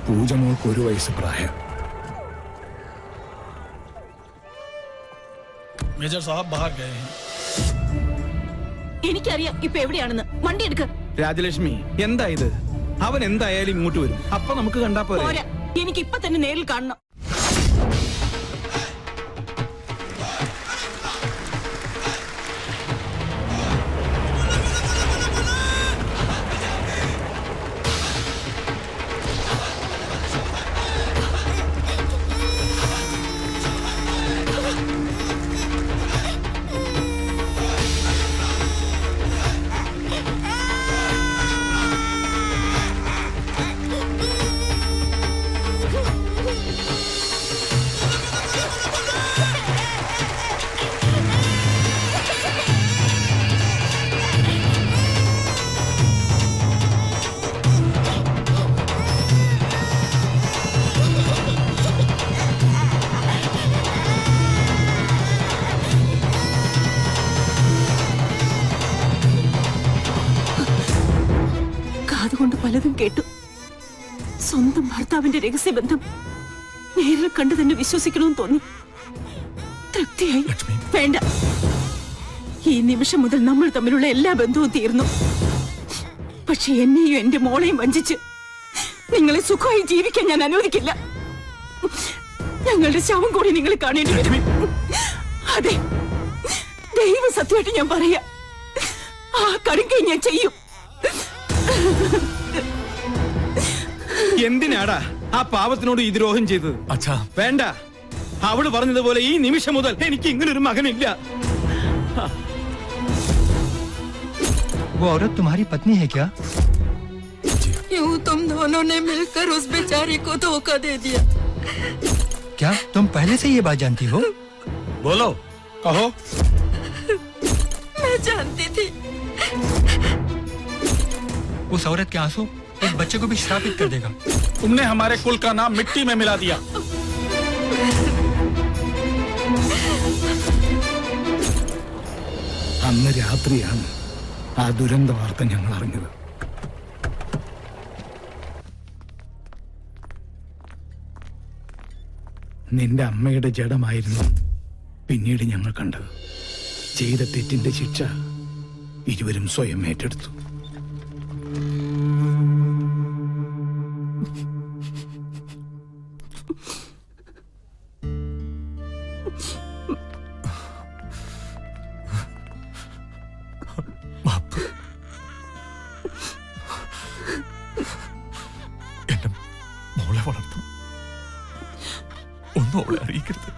പൂജ മോൾക്ക് 1 വയസ്സ് പ്രായം. മേജർ സാഹബ് ബാഹർ ഗയേ ഹൈ. എനിക്കറിയാം ഇപ്പൊ എവിടെയാണെന്ന്. വണ്ടി എടുക്ക. രാജലക്ഷ്മി, എന്താ ഇത്? അവൻ എന്തായാലും ഇങ്ങോട്ട് വരും. അപ്പൊ നമുക്ക് കണ്ടാ പോരെ? എനിക്ക് ഇപ്പൊ തന്നെ നേരിൽ കാണണം. അതുകൊണ്ട് പലതും കേട്ടു. സ്വന്തം ഭർത്താവിന്റെ രഹസ്യബന്ധം നേരിൽ കണ്ടു തന്നെ വിശ്വസിക്കണമെന്ന് തോന്നി. തൃപ്തിയായി. വേണ്ട, ഈ നിമിഷം മുതൽ നമ്മൾ തമ്മിലുള്ള എല്ലാ ബന്ധവും തീർന്നു. പക്ഷെ എന്നെയും എന്റെ മോളെയും വഞ്ചിച്ച് നിങ്ങളെ സുഖമായി ജീവിക്കാൻ ഞാൻ അനുവദിക്കില്ല. ഞങ്ങളുടെ ശവം കൂടി നിങ്ങൾ കാണേണ്ടി വരും. അതെ, ദൈവ സത്യമായിട്ട് ഞാൻ പറയാ, ആ കടുങ്കൈ ഞാൻ ചെയ്യും. എന്തിനാടാ ആ പാവത്തിനോട് ഈ ദ്രോഹം ചെയ്തത്? അച്ഛാ വേണ്ട, അവള് പറഞ്ഞതുപോലെ ഈ നിമിഷം മുതൽ എനിക്ക് ഇങ്ങനൊരു മകനില്ല. वो औरत तुम्हारी पत्नी है क्या? यूं तुम दोनों ने मिलकर उस बेचारी को धोखा दे दिया। क्या तुम पहले से ये बात जानती हो? बोलो, कहो। मैं जानती थी। उस औरत के आंसू एक बच्चे को भी श्रापित कर देगा। तुमने हमारे कुल का नाम मिट्टी में मिला दिया। അന്ന് രാത്രിയാണ് ആ ദുരന്ത വാർത്ത ഞങ്ങൾ അറിഞ്ഞത്. നിന്റെ അമ്മയുടെ ജഡമായിരുന്നു പിന്നീട് ഞങ്ങൾ കണ്ടത്. ചെയ്ത തെറ്റിന്റെ ശിക്ഷ ഇരുവരും സ്വയം ഏറ്റെടുത്തു. എന്റെ മോളെ വളർത്തും, ഒന്നും അവളെ അറിയിക്കരുത്.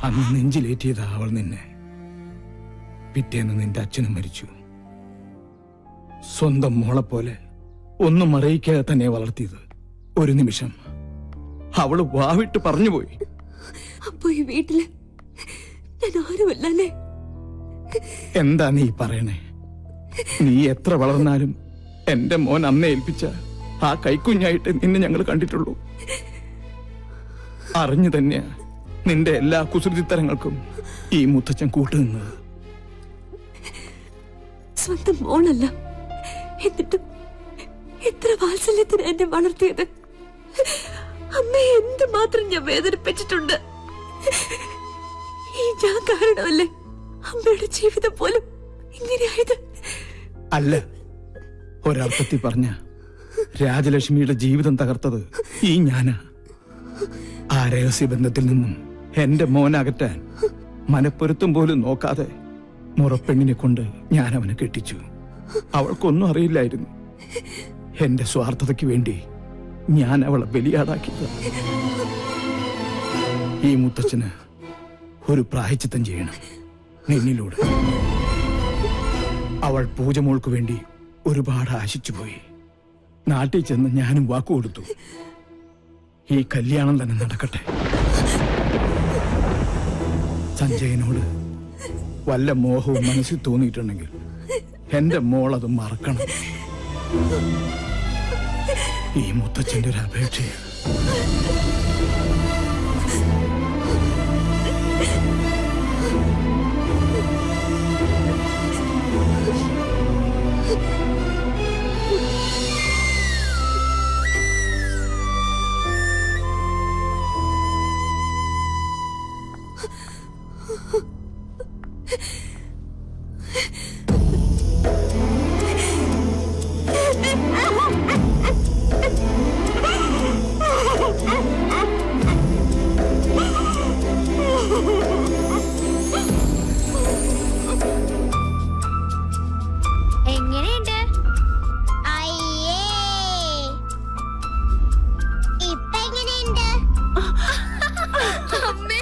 അന്ന് നെഞ്ചിലേറ്റിയതാ അവൾ നിന്നെ. പിറ്റേന്ന് നിന്റെ അച്ഛനും മരിച്ചു. സ്വന്തം മോളെ പോലെ ഒന്നും അറിയിക്കാതെ തന്നെ വളർത്തിയത്. ഒരു നിമിഷം അവള് വാവിട്ട് പറഞ്ഞുപോയി. അപ്പൊ ഈ വീട്ടില് ഞാൻ ആരുമല്ലേ? എന്താ നീ പറയണേ? നീ എത്ര വളർന്നാലും എന്റെ മോൻ അമ്മ ഏൽപ്പിച്ച ആ കൈക്കുഞ്ഞായിട്ട് നിന്നെ ഞങ്ങൾ കണ്ടിട്ടുള്ളൂ. അറിഞ്ഞു തന്നെയാ നിന്റെ എല്ലാ കുസൃതിത്തരങ്ങൾക്കും ഈ മുത്തച്ഛൻ കൂട്ടുനിന്നത്. സ്വന്തം മോളല്ല, എന്നിട്ടും എത്ര വാത്സല്യത്തിന് എന്നെ വളർത്തിയത്. അമ്മയെ എന്തുമാത്രം ഞാൻ വേദനിപ്പിച്ചിട്ടുണ്ട്. ഈ ഞാൻ കാരണമല്ലേ അമ്മയുടെ ജീവിതം പോലും ഇങ്ങനെയായത്? അല്ല, ഒരർത്ഥത്തിൽ പറഞ്ഞ രാജലക്ഷ്മിയുടെ ജീവിതം തകർത്തത് ഈ ഞാനാ. ആ രഹസ്യബന്ധത്തിൽ നിന്നും എന്റെ മോനകറ്റാൻ മനപ്പൊരുത്തം പോലും നോക്കാതെ മുറപ്പെണ്ണിനെ കൊണ്ട് ഞാൻ അവനെ കെട്ടിച്ചു. അവൾക്കൊന്നും അറിയില്ലായിരുന്നു. എന്റെ സ്വാർത്ഥതയ്ക്ക് വേണ്ടി ഞാൻ അവളെ ബലിയാടാക്കിയത്. ഈ മുത്തച്ഛന് ഒരു പ്രായശ്ചിത്തം ചെയ്യണം നിന്നിലൂടെ. അവൾ പൂജമോൾക്ക് വേണ്ടി ഒരുപാട് ആശിച്ചുപോയി. നാട്ടിൽ ചെന്ന് ഞാനും വാക്കുകൊടുത്തു, ഈ കല്യാണം തന്നെ നടക്കട്ടെ. സഞ്ജയനോട് വല്ല മോഹവും മനസ്സിൽ തോന്നിയിട്ടുണ്ടെങ്കിൽ എന്റെ മോളത് മറക്കണം. ഈ മുത്തച്ഛന്റെ ഒരു അപേക്ഷയാണ്. എങ്ങനെയുണ്ട്? അയ്യേ, ഇപ്പൊ എങ്ങനെയുണ്ട്? അമ്മേ.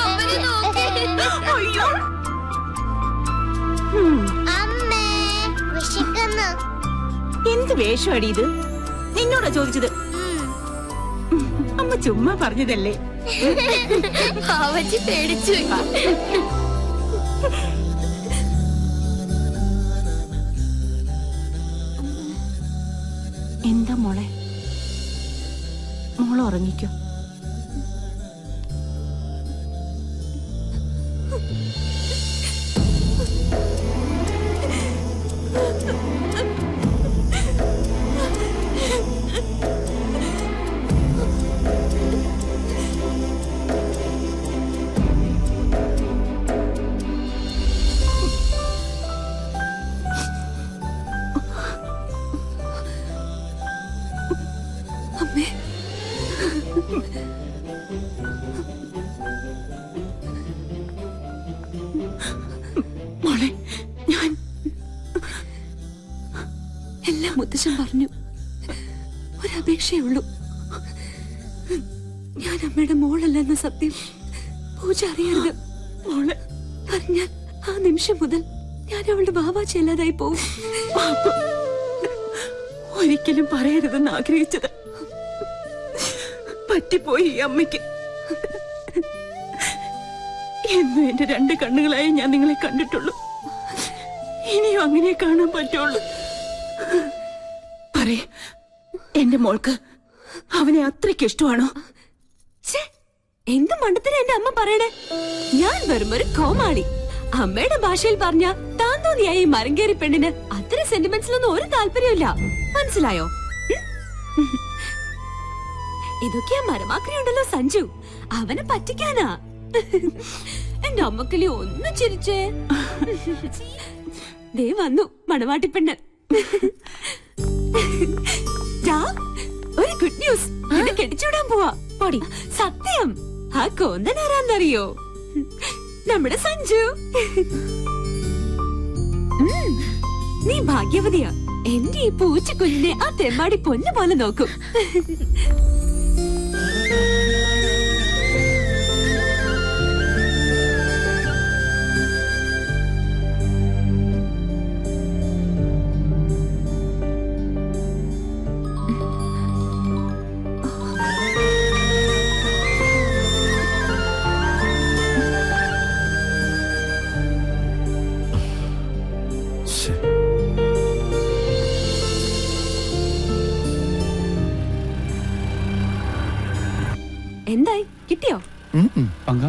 അമ്മനെ നോക്ക്. അമ്മേ, വിശക്കുന്നു. എന്ത് വേഷമാടി ഇത്? നിന്നോടാ ചോദിച്ചത്? അമ്മ ചുമ്മാ പറഞ്ഞതല്ലേ. പാവച്ചി പേടിച്ചു. എന്താ മോളെ? മോളെ ഉറങ്ങിക്കോ. അമ്മേ, മോളെ, ഞാൻ എല്ലാം മുത്തശ്ശൻ പറഞ്ഞു. ഒരപേക്ഷയേ ഉള്ളൂ. ഞാൻ അമ്മയുടെ മോളല്ലെന്ന സത്യം പൂജ അറിയരുത്. മോളെ പറഞ്ഞാൽ ആ നിമിഷം മുതൽ ഞാൻ അവളുടെ ബാബാച്ചി അല്ലാതായി പോവും. ഒരിക്കലും പറയരുതെന്ന് ആഗ്രഹിച്ചത് പറ്റിപ്പോയി ഈ അമ്മയ്ക്ക്. എന്നും എന്റെ രണ്ട് കണ്ണുകളായി ഞാൻ നിങ്ങളെ കണ്ടിട്ടുള്ളൂ. ഇനിയും അങ്ങനെ കാണാൻ പറ്റുള്ളൂ. പറയേ, എന്റെ മോൾക്ക് അവനെ അത്രയ്ക്ക് ഇഷ്ടമാണോ? എന്ത് മണ്ടത്തിന് എന്റെ അമ്മ പറയണേ? ഞാൻ വെറും ഒരു കോമാളി. അമ്മയുടെ ഭാഷയിൽ പറഞ്ഞ താൻ തോന്നിയായി ഈ മരങ്കേറി പെണ്ണിന് അത്തരം സെന്റിമെന്റ്സിലൊന്നും ഒരു താല്പര്യമില്ല. മനസ്സിലായോ? ഇതൊക്കെയാ മരമാക്രി ഉണ്ടല്ലോ സഞ്ജു, അവനെ പറ്റിക്കാനാ. എന്റെ അമ്മക്കിളി ഒന്ന് ചിരിച്ചേ. ദേ വന്നു മണവാട്ടിപ്പെണ്ണ്. ഒരു ഗുഡ് ന്യൂസ്, എന്നെ കെട്ടിച്ചൂടാൻ പോവാ. പൊടി സത്യം. ആ കോന്തൻ ആരാന്നറിയോ? നമ്മുടെ സഞ്ജു. നീ ഭാഗ്യവതിയാ. എന്റെ ഈ പൂച്ചക്കുഞ്ഞിനെ ആ തെമ്മാടി പൊന്നു പോലെ നോക്കും. എന്തായി, കിട്ടിയോ? പങ്ക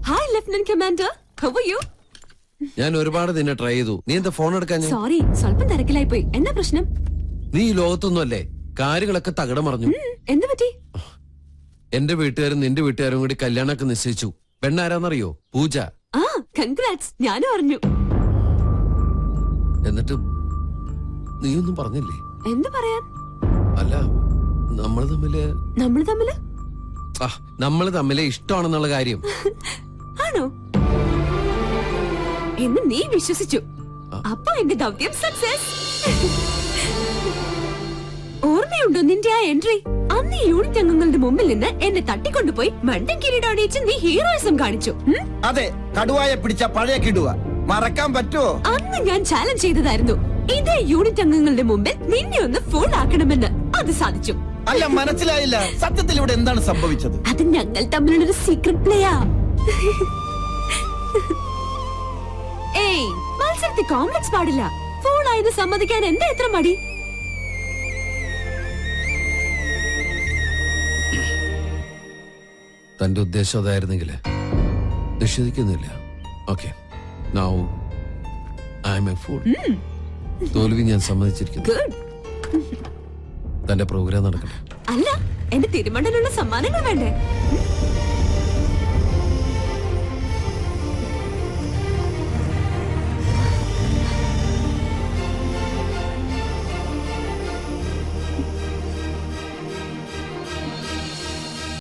hi lieutenant commander, how are you? ഞാൻ ഒരുപാട് നിന്നെ ട്രൈ ചെയ്തു. നീ എന്താ ഫോൺ എടുക്കാൻ? സോറി, സ്വല്പം തിരക്കിലായി പോയി. എന്താ പ്രശ്നം? നീ ഈ ലോകത്തൊന്നും അല്ലേ, കാര്യങ്ങളൊക്കെ തകിടം മറിഞ്ഞു. എന്ത് പറ്റി? എന്റെ വീട്ടുകാരും നിന്റെ വീട്ടുകാരും കൂടി കല്യാണമൊക്കെ നിശ്ചയിച്ചു. പെണ്ണാരാന്നറിയോ? പൂജ. ആ, കൺഗ്രാറ്റ്സ്. ഞാനും അറിഞ്ഞു. എന്നിട്ട് നീയൊന്നും പറഞ്ഞില്ലേ? എന്ത് പറയാൻ? അല്ല, നമ്മള് തമ്മില് ഇഷ്ടമാണെന്നുള്ള കാര്യം. ആണോ? എന്ന് നീ വിശ്വസിച്ചു. അപ്പൊ എന്റെ ദൗത്യം സക്സസ്. ഓർമ്മയുണ്ടോ നിന്റെ ആ എൻട്രി? അന്ന് ഈ യൂണിറ്റ് അംഗങ്ങളുടെ മുമ്പിൽ നിന്ന് എന്നെ തട്ടിക്കൊണ്ടുപോയി മണ്ടൻ കിരീടം അണിയിച്ച് നീ ഹീറോയിസം കാണിച്ചു. അതെ, കടുവായെ പിടിച്ച പഴയ കിടുവ. മറക്കാൻ പറ്റുമോ? അന്ന് ഞാൻ ചാലഞ്ച് ചെയ്തതായിരുന്നു ഇതേ യൂണിറ്റ് അംഗങ്ങളുടെ മുമ്പിൽ നിന്നെ ഒന്ന് ഫോൺ ആക്കണമെന്ന്. അത് സാധിച്ചു. അല്ല, മനസ്സിലായില്ല. സത്യത്തിൽ ഇവിടെ എന്താണ് സംഭവിച്ചത്? അത് ഞങ്ങൾ തമ്മിലുള്ളൊരു സീക്രട്ട് പ്ലേയാ. ഏയ്, മത്സരത്തിൽ കോംപ്ലക്സ് പാടില്ല. ഫോൺ ആയത് സമ്മതിക്കാൻ എന്താ എത്ര മടി? തന്റെ ഉദ്ദേശം അതായിരുന്നെങ്കിൽ നിഷേധിക്കുന്നില്ല. Okay, now I am a fool. തോൽവി ഞാൻ സമ്മതിച്ചിരിക്കുന്നു. ഗുഡ്. തന്റെ പ്രോഗ്രാം നടക്കട്ടെ. അല്ല, എന്റെ തിരുമണ്ടലുള്ള സമ്മാനങ്ങൾ വേണ്ടേ?